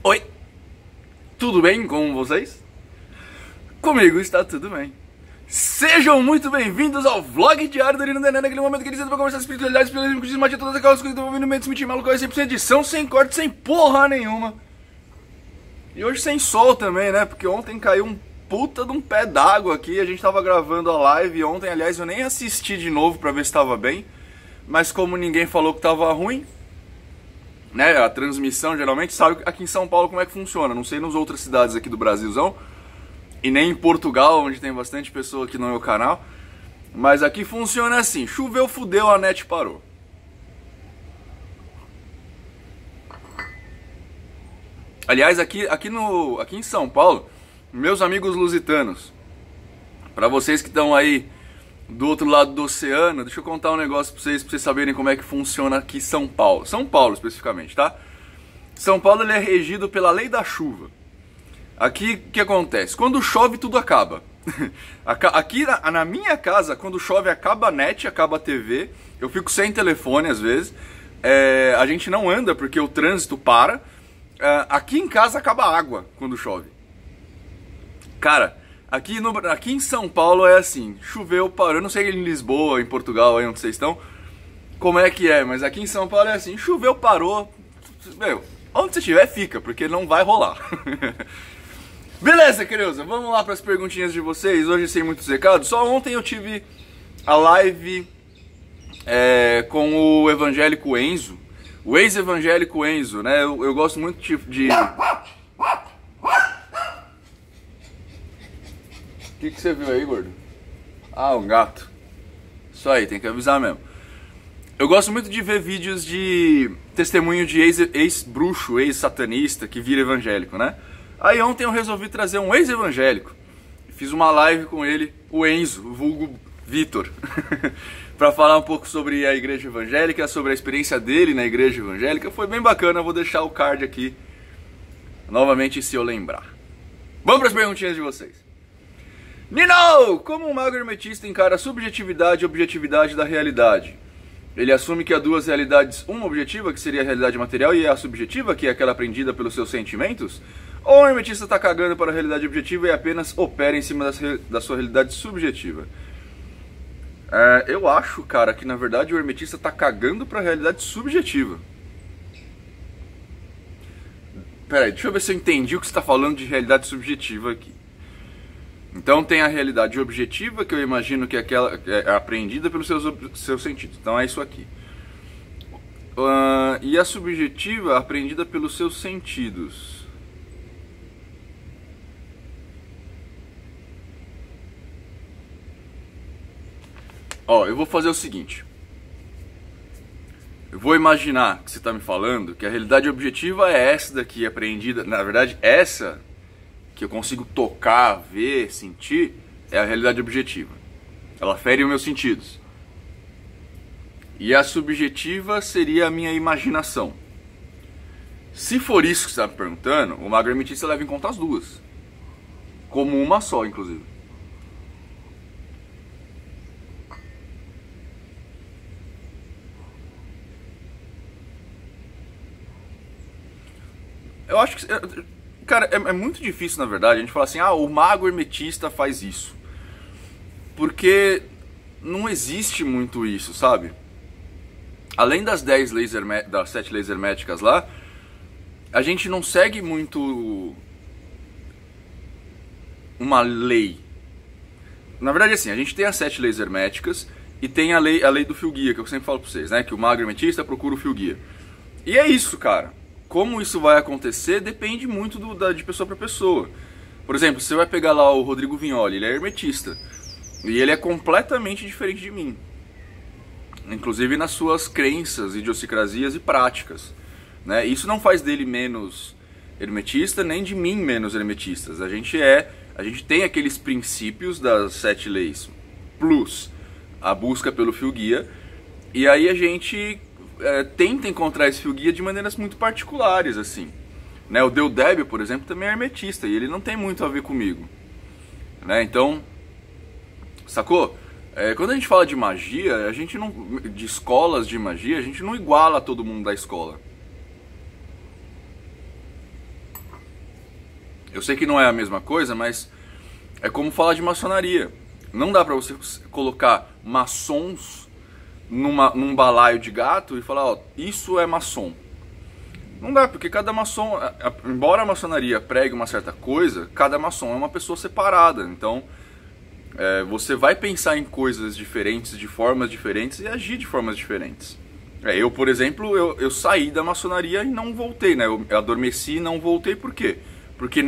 Oi, tudo bem com vocês? Comigo está tudo bem. Sejam muito bem-vindos ao vlog diário do Irino Denana, aquele momento que ele senta pra conversar espiritualidade, espiritualidade, magia, todas aquelas coisas do movimento, mentir maluco, 100% edição, sem corte, sem porra nenhuma. E hoje sem sol também, né? Porque ontem caiu um puta de um pé d'água aqui, a gente tava gravando a live ontem, aliás, eu nem assisti de novo pra ver se tava bem, mas como ninguém falou que tava ruim, né, a transmissão geralmente, sabe aqui em São Paulo como é que funciona, não sei nas outras cidades aqui do Brasilzão, e nem em Portugal, onde tem bastante pessoa aqui no meu canal, mas aqui funciona assim, choveu, fudeu, a net parou. Aliás, aqui em São Paulo, meus amigos lusitanos, pra vocês que estão aí do outro lado do oceano, deixa eu contar um negócio pra vocês saberem como é que funciona aqui São Paulo. São Paulo, especificamente, tá? São Paulo ele é regido pela lei da chuva. Aqui, o que acontece? Quando chove, tudo acaba. Aqui na minha casa, quando chove, acaba a net, acaba a TV. Eu fico sem telefone, às vezes. A gente não anda, porque o trânsito para. Aqui em casa, acaba a água quando chove. Cara, aqui em São Paulo é assim, choveu, parou, eu não sei em Lisboa, em Portugal, aí onde vocês estão, como é que é, mas aqui em São Paulo é assim, choveu, parou, meu, onde você estiver fica, porque não vai rolar. Beleza, queridos, vamos lá para as perguntinhas de vocês, hoje sem muitos recados, só ontem eu tive a live com o evangélico Enzo, o ex-evangélico Enzo, né, eu gosto muito de... O que você viu aí, gordo? Ah, um gato. Isso aí, tem que avisar mesmo. Eu gosto muito de ver vídeos de testemunho de ex-bruxo, ex-satanista que vira evangélico, né? Aí ontem eu resolvi trazer um ex-evangélico. Fiz uma live com ele, o Enzo, o vulgo Vitor, pra falar um pouco sobre a igreja evangélica, sobre a experiência dele na igreja evangélica. Foi bem bacana, eu vou deixar o card aqui novamente se eu lembrar. Vamos para as perguntinhas de vocês. Nino! Como um mago hermetista encara a subjetividade e objetividade da realidade? Ele assume que há duas realidades, uma objetiva, que seria a realidade material, e a subjetiva, que é aquela aprendida pelos seus sentimentos? Ou o hermetista está cagando para a realidade objetiva e apenas opera em cima da sua realidade subjetiva? Eu acho, cara, que na verdade o hermetista está cagando para a realidade subjetiva. Pera aí, deixa eu ver se eu entendi o que você está falando de realidade subjetiva aqui. Então tem a realidade objetiva, que eu imagino que é aquela é apreendida pelos seus sentidos. Então é isso aqui. E a subjetiva, apreendida pelos seus sentidos. Ó, eu vou fazer o seguinte. Eu vou imaginar que você está me falando que a realidade objetiva é essa daqui, apreendida. Na verdade, essa que eu consigo tocar, ver, sentir, é a realidade objetiva. Ela fere os meus sentidos. E a subjetiva seria a minha imaginação. Se for isso que você está me perguntando, o mago hermetista leva em conta as duas. Como uma só, inclusive. Eu acho que... Cara, é muito difícil, na verdade, a gente falar assim, o mago hermetista faz isso. Porque não existe muito isso, sabe? Além das 7 leis herméticas lá, a gente não segue muito uma lei. Na verdade, assim, a gente tem as 7 leis herméticas e tem a lei do fio guia, que eu sempre falo pra vocês, né? Que o mago hermetista procura o fio guia. E é isso, cara. Como isso vai acontecer depende muito de pessoa para pessoa. Por exemplo, você vai pegar lá o Rodrigo Vignoli, ele é hermetista. E ele é completamente diferente de mim. Inclusive nas suas crenças, idiosincrasias e práticas. Né? Isso não faz dele menos hermetista, nem de mim menos hermetistas. A gente tem aqueles princípios das 7 leis, plus a busca pelo fio guia. E aí a gente... tenta encontrar esse fio guia de maneiras muito particulares, assim. Né? O Deudébio, por exemplo, também é hermetista e ele não tem muito a ver comigo. Né? Então, sacou? Quando a gente fala de magia, a gente não, de escolas de magia, a gente não iguala todo mundo da escola. Eu sei que não é a mesma coisa, mas é como falar de maçonaria. Não dá pra você colocar maçons num balaio de gato e falar, ó, isso é maçom. Não dá, porque cada maçom, embora a maçonaria pregue uma certa coisa, cada maçom é uma pessoa separada. Então, você vai pensar em coisas diferentes, de formas diferentes e agir de formas diferentes. Eu, por exemplo, eu saí da maçonaria e não voltei, né? Eu adormeci e não voltei, por quê? Porque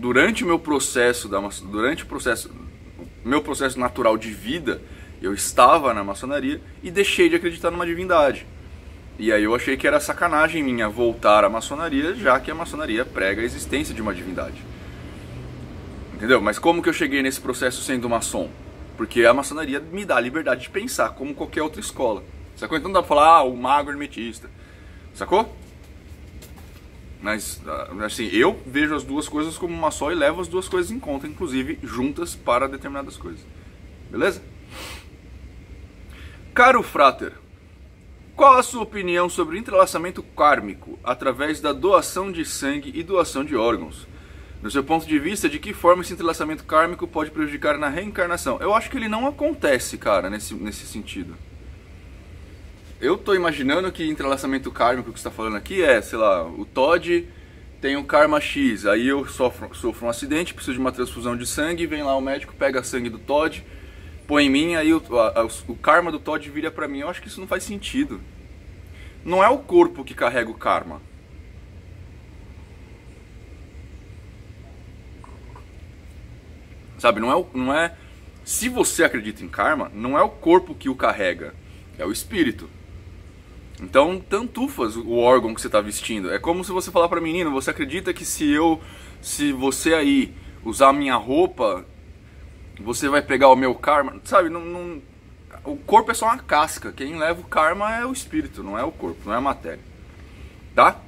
durante o meu processo, meu processo natural de vida, eu estava na maçonaria e deixei de acreditar numa divindade. E aí eu achei que era sacanagem minha voltar à maçonaria, já que a maçonaria prega a existência de uma divindade. Entendeu? Mas como que eu cheguei nesse processo sendo maçom? Porque a maçonaria me dá a liberdade de pensar, como qualquer outra escola. Sacou? Então não dá pra falar, o mago hermetista. Sacou? Mas, assim, eu vejo as duas coisas como uma só e levo as duas coisas em conta, inclusive juntas para determinadas coisas. Beleza? Caro Frater, qual a sua opinião sobre o entrelaçamento kármico através da doação de sangue e doação de órgãos? Do seu ponto de vista, de que forma esse entrelaçamento kármico pode prejudicar na reencarnação? Eu acho que ele não acontece, cara, nesse sentido. Eu tô imaginando que entrelaçamento kármico que você está falando aqui é, sei lá, o Todd tem um karma X, aí eu sofro um acidente, preciso de uma transfusão de sangue, vem lá o médico, pega sangue do Todd, põe em mim, aí o karma do Todd vira pra mim. Eu acho que isso não faz sentido. Não é o corpo que carrega o karma. Sabe, não é... Se você acredita em karma, não é o corpo que o carrega, é o espírito. Então, tantufas o órgão que você está vestindo. É como se você falar para menino, você acredita que se você aí usar a minha roupa, você vai pegar o meu karma? Sabe, o corpo é só uma casca. Quem leva o karma é o espírito, não é o corpo, não é a matéria. Tá?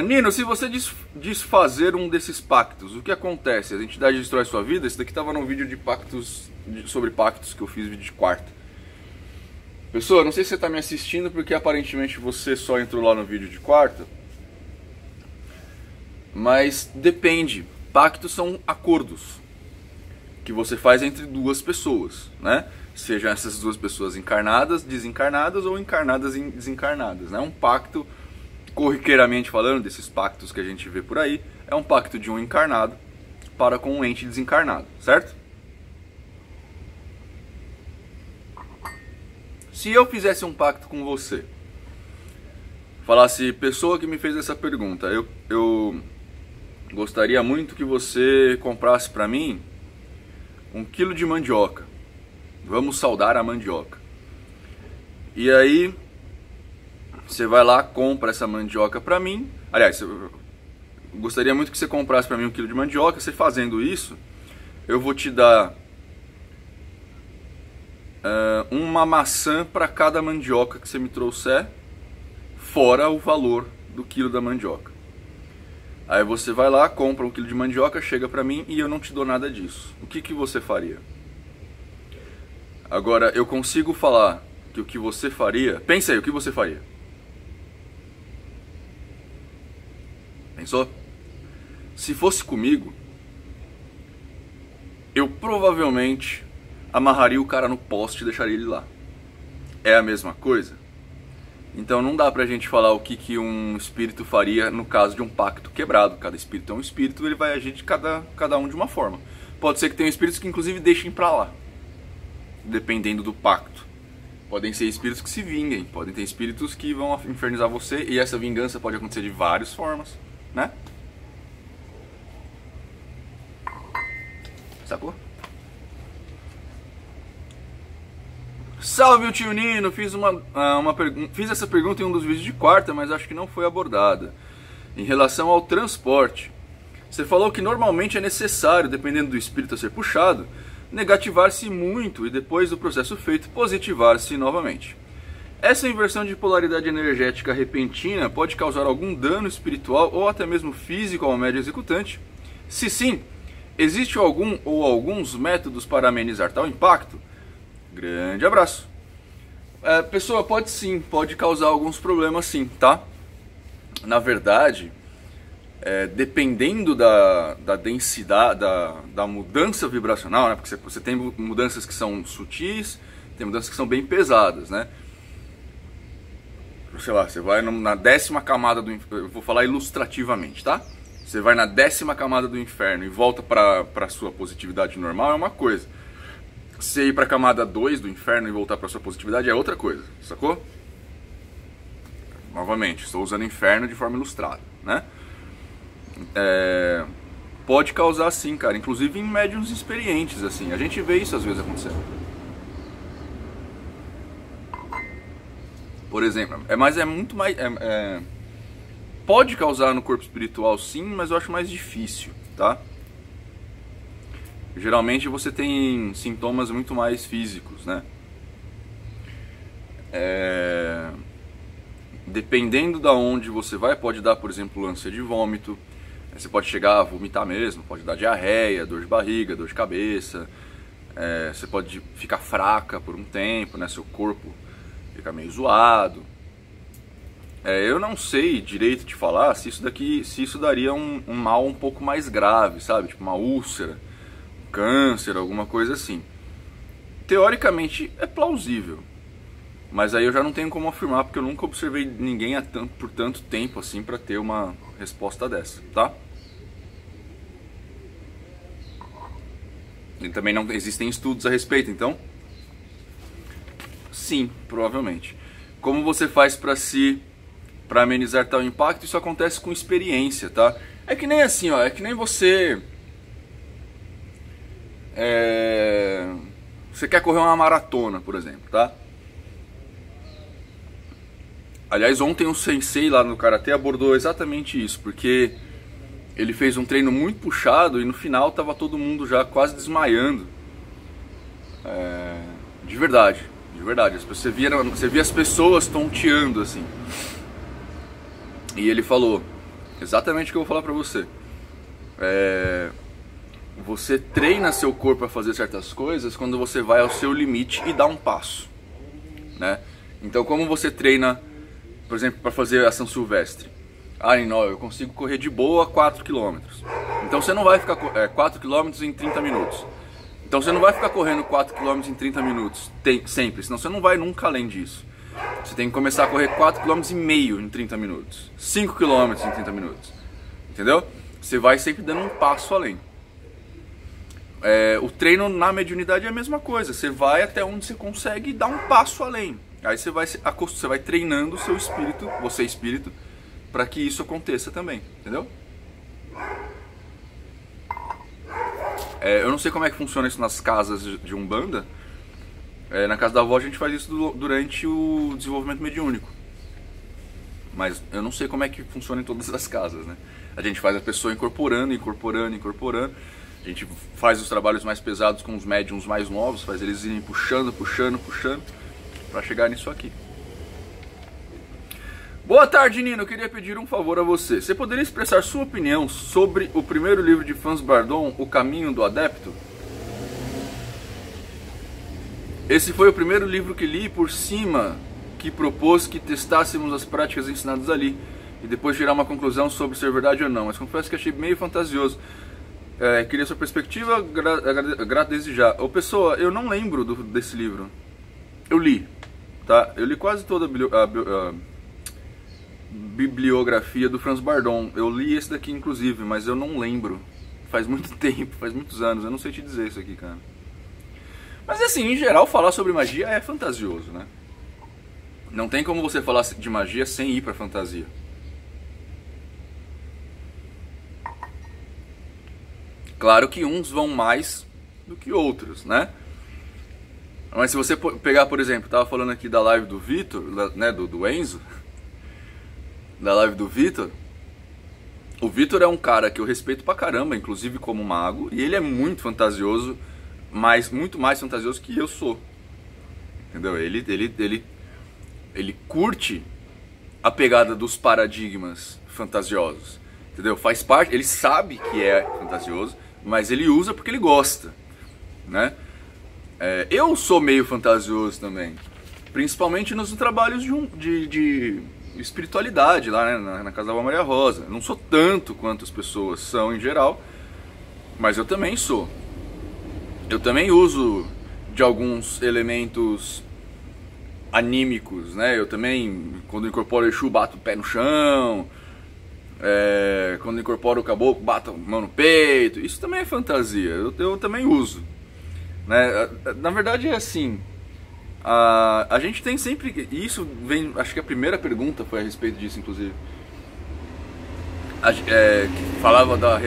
Nino, se você desfazer um desses pactos, o que acontece? A entidade destrói sua vida? Esse daqui estava num vídeo de pactos, sobre pactos que eu fiz, vídeo de quarta. Pessoal, não sei se você está me assistindo porque aparentemente você só entrou lá no vídeo de quarta. Mas depende. Pactos são acordos que você faz entre duas pessoas, né? Sejam essas duas pessoas encarnadas, desencarnadas ou encarnadas e desencarnadas, né? Um pacto, corriqueiramente falando, desses pactos que a gente vê por aí, é um pacto de um encarnado para com um ente desencarnado, certo? Se eu fizesse um pacto com você, falasse, pessoa que me fez essa pergunta, eu gostaria muito que você comprasse para mim 1 quilo de mandioca. Vamos saudar a mandioca. E aí, você vai lá, compra essa mandioca para mim. Aliás, eu gostaria muito que você comprasse para mim 1 quilo de mandioca. Você fazendo isso, eu vou te dar uma maçã para cada mandioca que você me trouxer, fora o valor do quilo da mandioca. Aí você vai lá, compra 1 quilo de mandioca, chega pra mim e eu não te dou nada disso. O que você faria? Agora, eu consigo falar que o que você faria... Pensa aí, o que você faria? Pensou? Se fosse comigo, eu provavelmente amarraria o cara no poste e deixaria ele lá. É a mesma coisa? Então não dá pra gente falar o que um espírito faria no caso de um pacto quebrado. Cada espírito é um espírito, ele vai agir de cada um de uma forma. Pode ser que tenha espíritos que inclusive deixem pra lá, dependendo do pacto. Podem ser espíritos que se vinguem, podem ter espíritos que vão infernizar você, e essa vingança pode acontecer de várias formas, né? Sacou? Salve o tio Nino, fiz essa pergunta em um dos vídeos de quarta, mas acho que não foi abordada. Em relação ao transporte, você falou que normalmente é necessário, dependendo do espírito a ser puxado, negativar-se muito e depois do processo feito, positivar-se novamente. Essa inversão de polaridade energética repentina pode causar algum dano espiritual ou até mesmo físico ao médium executante? Se sim, existe algum ou alguns métodos para amenizar tal impacto? Grande abraço. Pessoa, pode sim, pode causar alguns problemas sim, tá? na verdade, dependendo da densidade, da mudança vibracional, né? Porque você tem mudanças que são sutis, tem mudanças que são bem pesadas, né? Sei lá, você vai na 10ª camada do inferno, eu vou falar ilustrativamente, tá? Você vai na 10ª camada do inferno e volta para sua positividade normal é uma coisa. Você ir para a camada 2 do inferno e voltar para sua positividade é outra coisa, sacou? Novamente, estou usando inferno de forma ilustrada, né? Pode causar sim, cara, inclusive em médiuns experientes, assim, a gente vê isso às vezes acontecendo. Por exemplo, mas é muito mais... pode causar no corpo espiritual sim, mas eu acho mais difícil, tá? Geralmente você tem sintomas muito mais físicos, né? Dependendo da onde você vai, pode dar, por exemplo, ânsia de vômito. Você pode chegar a vomitar mesmo, pode dar diarreia, dor de barriga, dor de cabeça. Você pode ficar fraca por um tempo, né? Seu corpo fica meio zoado. Eu não sei direito te falar se isso daria um mal um pouco mais grave, sabe? Tipo uma úlcera, um câncer, alguma coisa assim. Teoricamente é plausível, mas aí eu já não tenho como afirmar, porque eu nunca observei ninguém por tanto tempo assim para ter uma resposta dessa, tá? E também não existem estudos a respeito, então sim, provavelmente. Como você faz para amenizar tal impacto? Isso acontece com experiência, tá? É que nem assim, ó, é que nem você você quer correr uma maratona, por exemplo, tá? Aliás, ontem um sensei lá no Karatê abordou exatamente isso, porque ele fez um treino muito puxado e no final tava todo mundo já quase desmaiando. De verdade. Você via as pessoas tonteando assim. E ele falou exatamente o que eu vou falar pra você. Você treina seu corpo a fazer certas coisas quando você vai ao seu limite e dá um passo, né? Então, como você treina, por exemplo, para fazer a São Silvestre? Não, eu consigo correr de boa 4 km. Então você não vai ficar 4 km em 30 minutos. Então você não vai ficar correndo 4 km em 30 minutos sempre, senão você não vai nunca além disso. Você tem que começar a correr 4,5 km em 30 minutos, 5 km em 30 minutos, entendeu? Você vai sempre dando um passo além. O treino na mediunidade é a mesma coisa, você vai até onde você consegue e dá um passo além. Aí você vai treinando o seu espírito, você espírito, para que isso aconteça também, entendeu? Eu não sei como é que funciona isso nas casas de Umbanda. Na casa da avó a gente faz isso durante o desenvolvimento mediúnico. Mas eu não sei como é que funciona em todas as casas, né? A gente faz a pessoa incorporando. A gente faz os trabalhos mais pesados com os médiums mais novos, faz eles irem puxando, para chegar nisso aqui. Boa tarde, Nino. Eu queria pedir um favor a você. Você poderia expressar sua opinião sobre o primeiro livro de Franz Bardon, O Caminho do Adepto? Esse foi o primeiro livro que li por cima, que propôs que testássemos as práticas ensinadas ali e depois tirar uma conclusão sobre ser verdade ou não. Mas confesso que achei meio fantasioso. Queria sua perspectiva, grato desde já. Pessoa, eu não lembro desse livro. Eu li, tá? Eu li quase toda a bibliografia do Franz Bardon. Eu li esse daqui inclusive, mas eu não lembro. Faz muito tempo, faz muitos anos. Eu não sei te dizer isso aqui, cara. Mas assim, em geral, falar sobre magia é fantasioso, né? Não tem como você falar de magia sem ir pra fantasia. Claro que uns vão mais do que outros, né? Mas se você pegar, por exemplo, tava falando aqui da live do Vitor, né, do Enzo, da live do Vitor. O Vitor é um cara que eu respeito pra caramba, inclusive como mago, e ele é muito fantasioso, mas muito mais fantasioso que eu sou. Entendeu? Ele curte a pegada dos paradigmas fantasiosos. Entendeu? Faz parte, ele sabe que é fantasioso, mas ele usa porque ele gosta, né? Eu sou meio fantasioso também, principalmente nos trabalhos espiritualidade lá, né, na Casa da Maria Rosa. Eu não sou tanto quanto as pessoas são em geral, mas eu também sou. Eu também uso de alguns elementos anímicos, né? Eu também, quando incorporo o Exu, bato o pé no chão. Quando incorporo o caboclo, bato a mão no peito. Isso também é fantasia, eu também uso, né? Na verdade é assim, a gente tem sempre... Isso vem, acho que a primeira pergunta foi a respeito disso, inclusive. Que falava da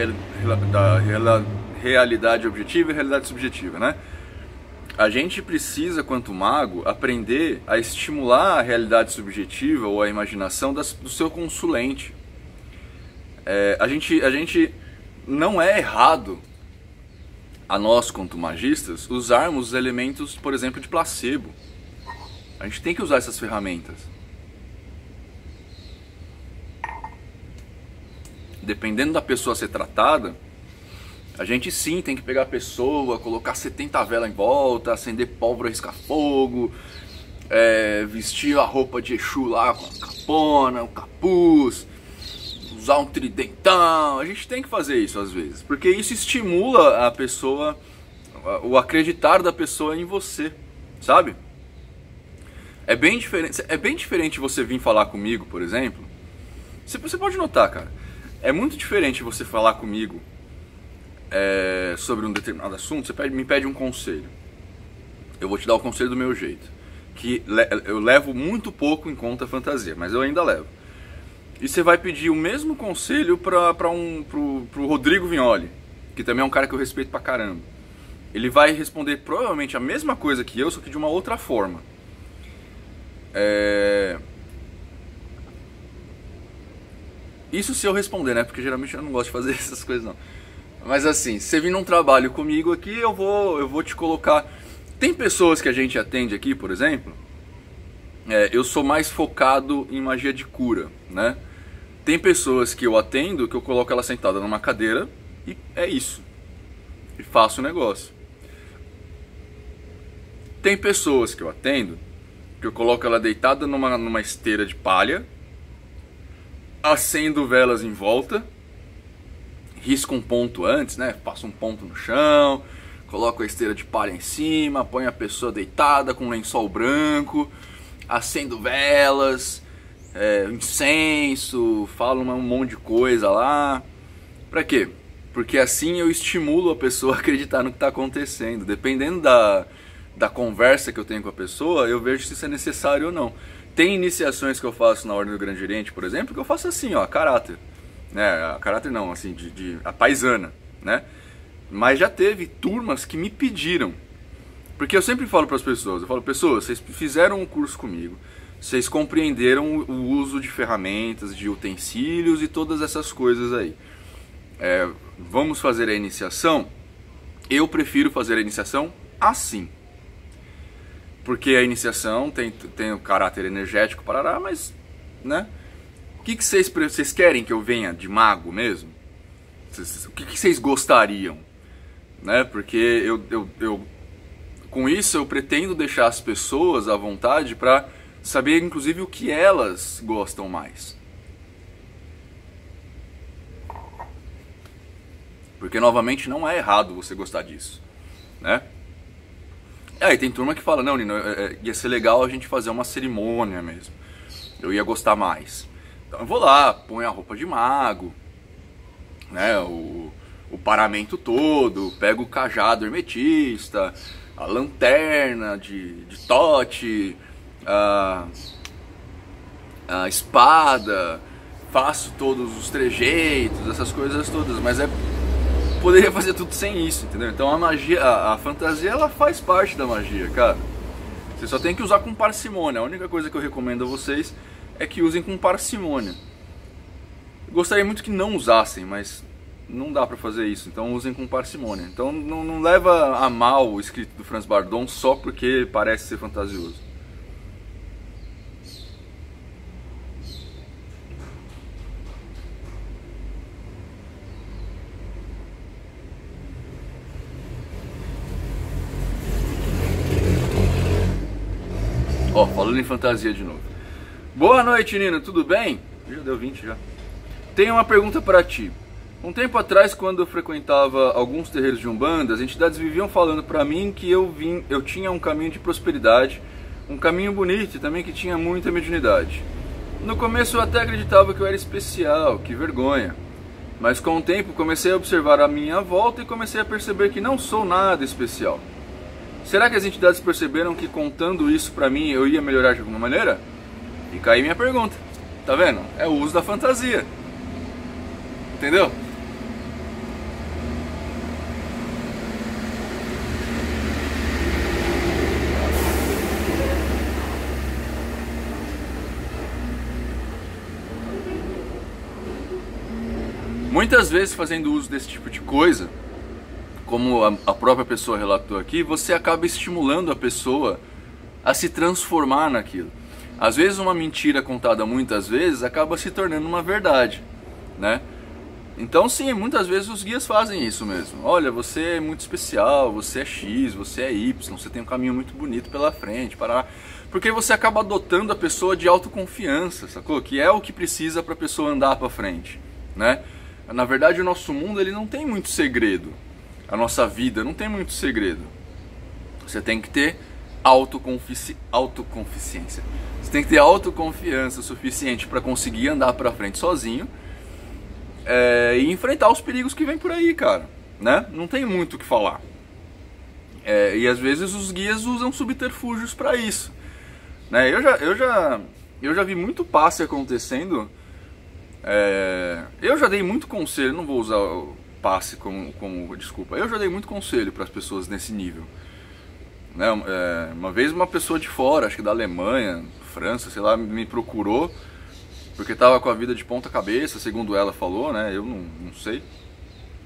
realidade objetiva e realidade subjetiva, né? A gente precisa, quanto mago, aprender a estimular a realidade subjetiva ou a imaginação do seu consulente. A gente não é errado, a nós, quanto magistas, usarmos elementos, por exemplo, de placebo. A gente tem que usar essas ferramentas. Dependendo da pessoa a ser tratada, a gente sim tem que pegar a pessoa, colocar 70 velas em volta, acender pólvora, riscar fogo, vestir a roupa de Exu lá com a capona, o capuz, usar um tridentão. A gente tem que fazer isso às vezes, porque isso estimula a pessoa, o acreditar da pessoa em você, sabe? É bem diferente você vir falar comigo, por exemplo. Você pode notar, cara, é muito diferente você falar comigo sobre um determinado assunto. Você me pede um conselho, eu vou te dar o conselho do meu jeito, que eu levo muito pouco em conta a fantasia, mas eu ainda levo. E você vai pedir o mesmo conselho pro Rodrigo Vignoli, que também é um cara que eu respeito pra caramba. Ele vai responder provavelmente a mesma coisa que eu, só que de uma outra forma. Isso se eu responder, né? Porque geralmente eu não gosto de fazer essas coisas, não. Mas assim, se você vir num trabalho comigo aqui, eu vou te colocar... Tem pessoas que a gente atende aqui, por exemplo, eu sou mais focado em magia de cura, né? Tem pessoas que eu atendo que eu coloco ela sentada numa cadeira e é isso. E faço o negócio. Tem pessoas que eu atendo que eu coloco ela deitada numa esteira de palha, acendo velas em volta, risco um ponto antes, né? Passo um ponto no chão, coloco a esteira de palha em cima, põe a pessoa deitada com um lençol branco, acendo velas, incenso, falo um monte de coisa lá. Pra quê? Porque assim eu estimulo a pessoa a acreditar no que está acontecendo. Dependendo da conversa que eu tenho com a pessoa, eu vejo se isso é necessário ou não. Tem iniciações que eu faço na Ordem do Grande Oriente, por exemplo, que eu faço assim, ó, a caráter. A caráter não, assim, a paisana, né? Mas já teve turmas que me pediram. Porque eu sempre falo para as pessoas, eu falo, pessoas, vocês fizeram um curso comigo, vocês compreenderam o uso de ferramentas, de utensílios e todas essas coisas aí. Vamos fazer a iniciação? Eu prefiro fazer a iniciação assim. Porque a iniciação tem o caráter energético, parará, mas, né? O que vocês querem que eu venha de mago mesmo? O que vocês gostariam? Né? Porque eu com isso eu pretendo deixar as pessoas à vontade para saber, inclusive, o que elas gostam mais. Porque, novamente, não é errado você gostar disso, né? Aí tem turma que fala, não, Nino, ia ser legal a gente fazer uma cerimônia mesmo. Eu ia gostar mais. Então eu vou lá, ponho a roupa de mago, né, o paramento todo, pego o cajado hermetista, a lanterna de tote, a espada, faço todos os trejeitos, essas coisas todas, mas poderia fazer tudo sem isso, entendeu? Então a magia, a fantasia, ela faz parte da magia, cara. Você só tem que usar com parcimônia. A única coisa que eu recomendo a vocês é que usem com parcimônia. Eu gostaria muito que não usassem, mas não dá pra fazer isso, então usem com parcimônia. Então não leva a mal o escrito do Franz Bardon só porque parece ser fantasioso. Ó, falando em fantasia de novo. Boa noite, Nino, tudo bem? Já deu 20 já. Tenho uma pergunta para ti. Um tempo atrás, quando eu frequentava alguns terreiros de Umbanda, as entidades viviam falando para mim que eu tinha um caminho de prosperidade, um caminho bonito e também que tinha muita mediunidade. No começo eu até acreditava que eu era especial, que vergonha. Mas com o tempo comecei a observar a minha volta e comecei a perceber que não sou nada especial. Será que as entidades perceberam que contando isso pra mim eu ia melhorar de alguma maneira? Fica aí minha pergunta. Tá vendo? É o uso da fantasia. Entendeu? Muitas vezes, fazendo uso desse tipo de coisa, como a própria pessoa relatou aqui, você acaba estimulando a pessoa a se transformar naquilo. Às vezes uma mentira contada muitas vezes acaba se tornando uma verdade, né? Então sim, muitas vezes os guias fazem isso mesmo. Olha, você é muito especial, você é X, você é Y, você tem um caminho muito bonito pela frente, para... Porque você acaba adotando a pessoa de autoconfiança, sacou? Que é o que precisa para a pessoa andar para frente, né? Na verdade, o nosso mundo ele não tem muito segredo. A nossa vida não tem muito segredo. Você tem que ter autoconfiança. Você tem que ter autoconfiança suficiente para conseguir andar para frente sozinho e enfrentar os perigos que vem por aí, cara. Né? Não tem muito o que falar. E às vezes os guias usam subterfúgios para isso. Né? Eu já vi muito passe acontecendo. Eu já dei muito conselho, não vou usar o passe como desculpa, eu já dei muito conselho para as pessoas nesse nível, né? Uma vez uma pessoa de fora, acho que da Alemanha, França, sei lá, me procurou porque estava com a vida de ponta cabeça, segundo ela falou, né? Eu não sei,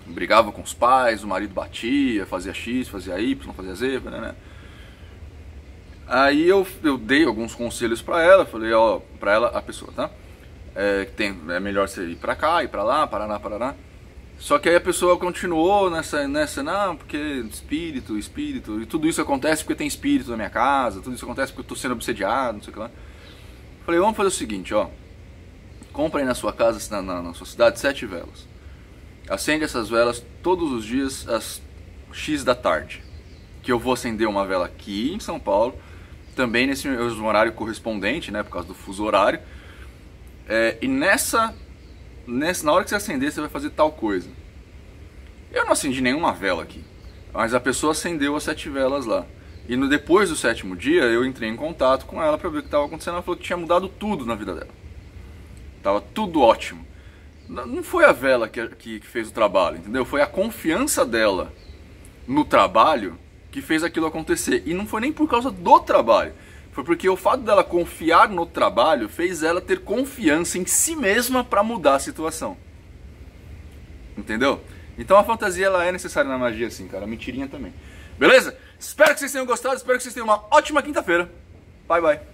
brigava com os pais, o marido batia, fazia X, fazia Y, fazia Z, né? Aí eu dei alguns conselhos para ela, falei, ó, para ela, a pessoa, tá? É melhor você ir pra cá, ir pra lá, Paraná. Só que aí a pessoa continuou nessa não, porque espírito, e tudo isso acontece porque tem espírito na minha casa, tudo isso acontece porque eu tô sendo obsediado, não sei o que lá. Falei, vamos fazer o seguinte, ó, compra aí na sua casa, na sua cidade, 7 velas. Acende essas velas todos os dias às X da tarde, que eu vou acender uma vela aqui em São Paulo, também nesse horário correspondente, né, por causa do fuso horário. E na hora que você acender, você vai fazer tal coisa. Eu não acendi nenhuma vela aqui, mas a pessoa acendeu as 7 velas lá. E depois do 7º dia, eu entrei em contato com ela para ver o que estava acontecendo. Ela falou que tinha mudado tudo na vida dela. Tava tudo ótimo. Não foi a vela que fez o trabalho, entendeu? Foi a confiança dela no trabalho que fez aquilo acontecer. E não foi nem por causa do trabalho. Foi porque o fato dela confiar no trabalho fez ela ter confiança em si mesma para mudar a situação. Entendeu? Então a fantasia ela é necessária na magia sim, cara. A mentirinha também. Beleza? Espero que vocês tenham gostado. Espero que vocês tenham uma ótima quinta-feira. Bye, bye.